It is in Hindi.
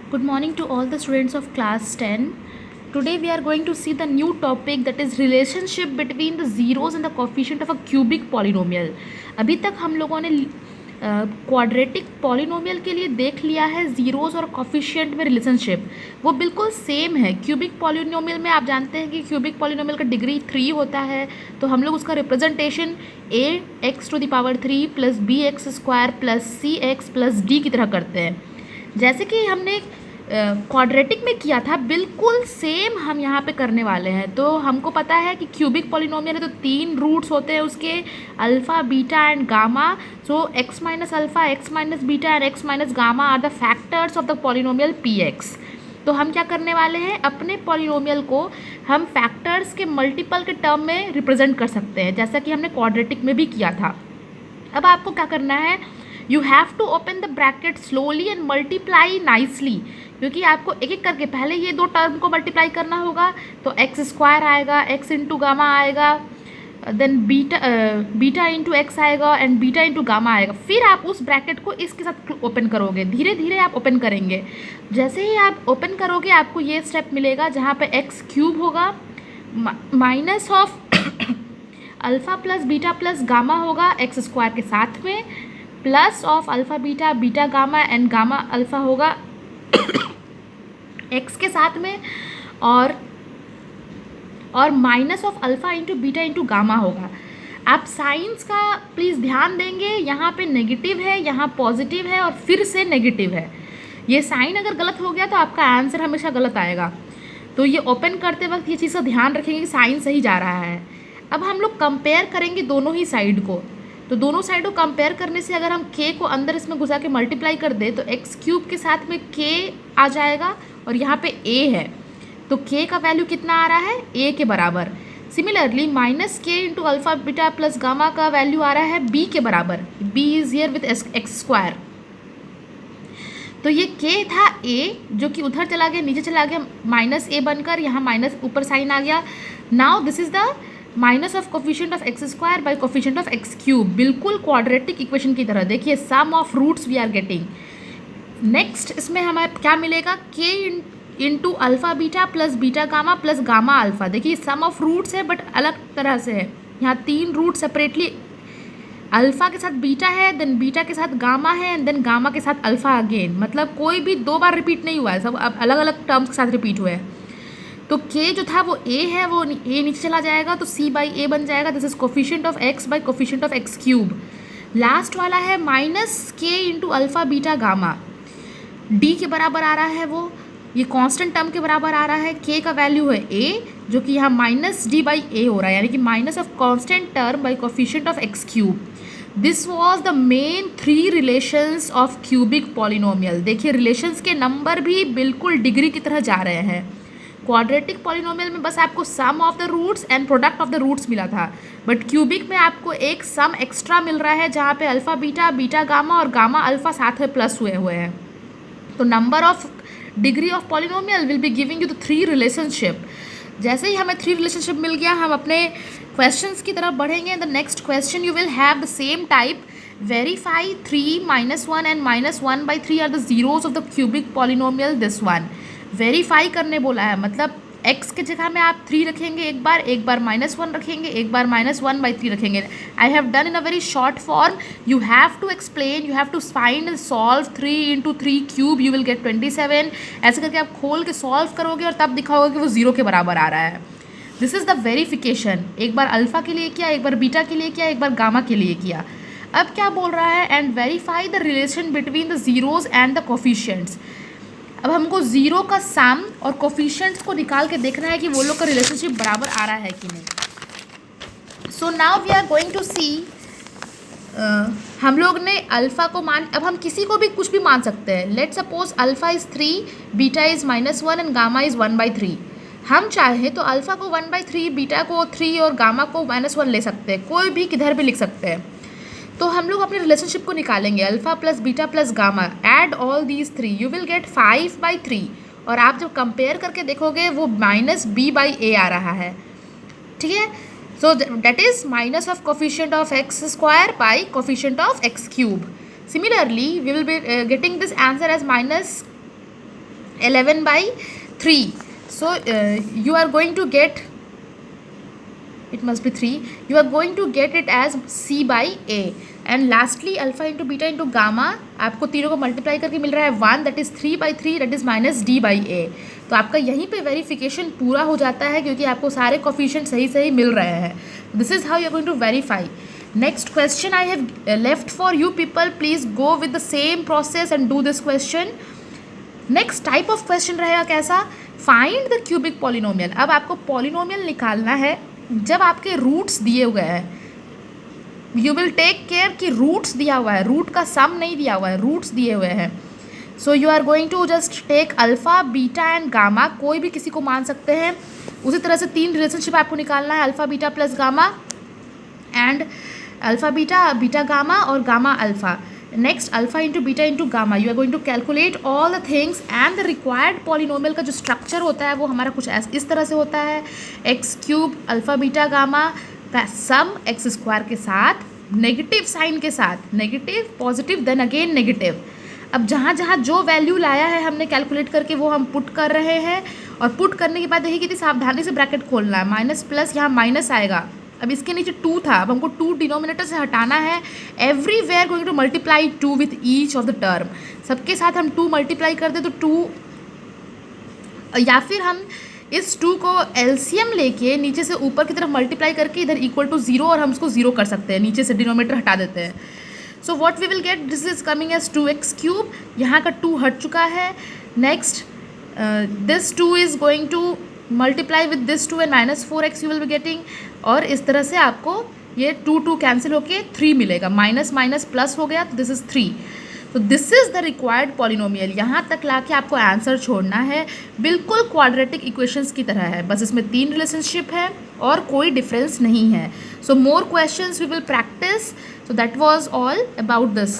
Good morning to all the students of class 10. Today we are going to see the new topic, that is relationship between the zeros and the coefficient of a cubic polynomial. अभी तक हम लोगों ने क्वाड्रेटिक पॉलिनोमियल के लिए देख लिया है ज़ीरोज़ और कॉफिशिएंट में रिलेशनशिप। वो बिल्कुल सेम है। क्यूबिक पॉलिनोमियल में आप जानते हैं कि क्यूबिक पॉलिनोमियल का डिग्री 3 होता है, तो हम लोग उसका representation a x to the power 3 plus b x square plus c x plus d की तरह करते हैं। जैसे कि हमने क्वाड्रेटिक में किया था, बिल्कुल सेम हम यहाँ पे करने वाले हैं। तो हमको पता है कि क्यूबिक पॉलिनोमियल है तो 3 रूट्स होते हैं उसके, alpha beta and gamma. So x minus alpha, x minus beta and x minus gamma are the factors of the polynomial px। तो हम क्या करने वाले हैं, अपने पॉलिनोमियल को हम फैक्टर्स के मल्टीपल के टर्म में रिप्रेजेंट कर सकते हैं, जैसा कि हमने क्वाड्रेटिक में भी किया था। अब आपको क्या करना है, you have to open the bracket slowly and multiply nicely, क्योंकि आपको एक एक करके पहले ये दो टर्म को मल्टीप्लाई करना होगा। तो एक्स स्क्वायर आएगा, एक्स इंटू गामा आएगा, देन बीटा इंटू एक्स आएगा एंड बीटा इंटू गामा आएगा। फिर आप उस ब्रैकेट को इसके साथ ओपन करोगे, धीरे धीरे आप ओपन करेंगे। जैसे ही आप ओपन करोगे आपको ये स्टेप मिलेगा जहाँ पे एक्स क्यूब होगा, minus of alpha plus beta plus gamma होगा एक्स स्क्वायर के साथ में, plus of alpha beta beta gamma and gamma alpha होगा एक्स के साथ में, और minus of alpha into beta into gamma होगा। आप साइंस का प्लीज़ ध्यान देंगे, यहाँ पे नेगेटिव है, यहाँ पॉजिटिव है और फिर से नेगेटिव है। ये साइन अगर गलत हो गया तो आपका आंसर हमेशा गलत आएगा। तो ये ओपन करते वक्त ये चीज़ का ध्यान रखेंगे कि साइन सही जा रहा है। अब हम लोग कंपेयर करेंगे दोनों ही साइड को। तो दोनों साइड को कंपेयर करने से अगर हम k को अंदर इसमें घुसा के मल्टीप्लाई कर दें तो एक्स क्यूब के साथ में k आ जाएगा और यहाँ पे a है, तो k का वैल्यू कितना आ रहा है, a के बराबर। Similarly minus k into alpha beta plus gamma का वैल्यू आ रहा है b के बराबर। b is here with x square. तो ये k था a जो कि उधर चला गया, नीचे चला गया, माइनस a बनकर यहाँ माइनस ऊपर साइन आ गया। Now this is the minus of coefficient of x square by coefficient of x cube, बिल्कुल क्वाड्रेटिक इक्वेशन की तरह। देखिए sum of roots we are getting. Next इसमें हमें क्या मिलेगा, k into alpha beta plus beta gamma plus gamma alpha. देखिए सम ऑफ रूट्स है बट अलग तरह से है। यहाँ 3 रूट सेपरेटली, अल्फ़ा के साथ बीटा है, देन बीटा के साथ गामा है एंड देन गामा के साथ अल्फ़ा अगेन। मतलब कोई भी 2 बार रिपीट नहीं हुआ है, सब अब अलग अलग टर्म्स के साथ रिपीट हुए हैं। तो k जो था वो a है, वो a नीचे चला जाएगा तो c बाई a बन जाएगा। This is coefficient of x by coefficient of x cube. Last वाला है minus k into alpha beta gamma, d के बराबर आ रहा है, वो ये कांस्टेंट टर्म के बराबर आ रहा है। k का वैल्यू है a जो कि यहाँ माइनस d बाई a हो रहा है, यानी कि minus of constant term by coefficient of x cube. This was the main 3 relations of cubic polynomial. देखिए रिलेशंस के नंबर भी बिल्कुल डिग्री की तरह जा रहे हैं। क्वाड्रेटिक पॉलिनोमियल में बस आपको sum of the roots and product of the roots मिला था, बट क्यूबिक में आपको एक सम एक्स्ट्रा मिल रहा है जहाँ पे अल्फ़ा बीटा बीटा गामा और गामा अल्फ़ा साथ में प्लस हुए हैं। तो number of degree of polynomial will be giving you the 3 relationship. जैसे ही हमें 3 रिलेशनशिप मिल गया, हम अपने क्वेश्चंस की तरफ बढ़ेंगे। The next question you will have the same type, verify 3 minus 1 and minus 1 by 3 are the zeros of the cubic polynomial this one. Verify करने बोला है, मतलब x के जगह में आप 3 रखेंगे एक बार माइनस 1 रखेंगे, एक बार माइनस 1 बाई 3 रखेंगे। I have done in a very short form. You have to explain, you have to find and solve 3 into 3 cube, you will get 27। ऐसे करके आप खोल के सॉल्व करोगे और तब दिखाओगे कि वो 0 के बराबर आ रहा है। This is the verification. एक बार अल्फ़ा के लिए किया, एक बार बीटा के लिए किया, एक बार गामा के लिए किया। अब क्या बोल रहा है, and verify the relation between the zeros and the coefficients. अब हमको ज़ीरो का सम और कोफिशिएंट्स को निकाल के देखना है कि वो लोग का रिलेशनशिप बराबर आ रहा है कि नहीं। So now we are going to see, हम लोग ने अल्फ़ा को अब हम किसी को भी कुछ भी मान सकते हैं। Let suppose alpha is 3, beta is minus 1 and gamma is 1 by 3। हम चाहें तो अल्फ़ा को 1 बाई 3, बीटा को 3 और गामा को माइनस 1 ले सकते हैं, कोई भी किधर भी लिख सकते हैं। तो हम लोग अपने रिलेशनशिप को निकालेंगे, alpha plus beta plus gamma, add all these 3, you will get 5 by 3। और आप जब कंपेयर करके देखोगे वो माइनस b बाई a आ रहा है, ठीक है। So that is minus of coefficient of x square by coefficient of x cube. Similarly we will be getting this answer as minus 11/3. So you are going to get, it must be 3, you are going to get it as C/A. And lastly alpha into beta into gamma, आपको तीनों को मल्टीप्लाई करके मिल रहा है 1, that is 3/3, that is -D/A. तो आपका यहीं पे वेरिफिकेशन पूरा हो जाता है क्योंकि आपको सारे कोफिशिएंट सही सही मिल रहे हैं. This is how you are going to verify. Next question I have left for you people. Please go with the same process and do this question. Next type of question रहेगा कैसा, फाइंड द क्यूबिक पॉलिनोमियल. अब आपको पॉलिनोमियल निकालना है जब आपके रूट्स दिए हुए हैं. यू विल टेक केयर कि रूट्स दिया हुआ है, रूट का सम नहीं दिया हुआ है, रूट्स दिए हुए हैं. So you are going to just take alpha beta and gamma, कोई भी किसी को मान सकते हैं. उसी तरह से 3 रिलेशनशिप आपको निकालना है, alpha beta plus gamma and alpha beta, beta gamma और gamma alpha. Next alpha into beta into gamma, you are going to calculate all the things and the required polynomial का जो स्ट्रक्चर होता है वो हमारा कुछ इस तरह से होता है. x³ अल्फ़ा बीटा गामा का सम x² के साथ नेगेटिव साइन के साथ, negative positive then again negative. अब जहाँ जहाँ जो वैल्यू लाया है हमने कैलकुलेट करके वो हम पुट कर रहे हैं. और पुट करने के बाद देखिए कितनी सावधानी से ब्रैकेट खोलना है. माइनस प्लस यहाँ माइनस आएगा. अब इसके नीचे 2 था, अब हमको 2 डिनोमिनेटर से हटाना है. Everywhere going to multiply 2 with each of the term. सबके साथ हम 2 मल्टीप्लाई कर दे तो 2, या फिर हम इस 2 को एलसीएम लेके नीचे से ऊपर की तरफ मल्टीप्लाई करके इधर इक्वल टू 0 और हम उसको 0 कर सकते हैं, नीचे से डिनोमिनेटर हटा देते हैं. So what we will get, this is coming as 2x³. यहाँ का 2 हट चुका है. Next this 2 is going to multiply with this 2 and -4x you will be getting. और इस तरह से आपको ये 2 कैंसिल होके 3 मिलेगा. माइनस माइनस प्लस हो गया तो दिस इज़ 3. तो this is the required polynomial. यहाँ तक लाके आपको आंसर छोड़ना है. बिल्कुल क्वाड्रेटिक इक्वेशंस की तरह है, बस इसमें 3 रिलेशनशिप है और कोई डिफरेंस नहीं है. So more questions we will practice. So that was all about this.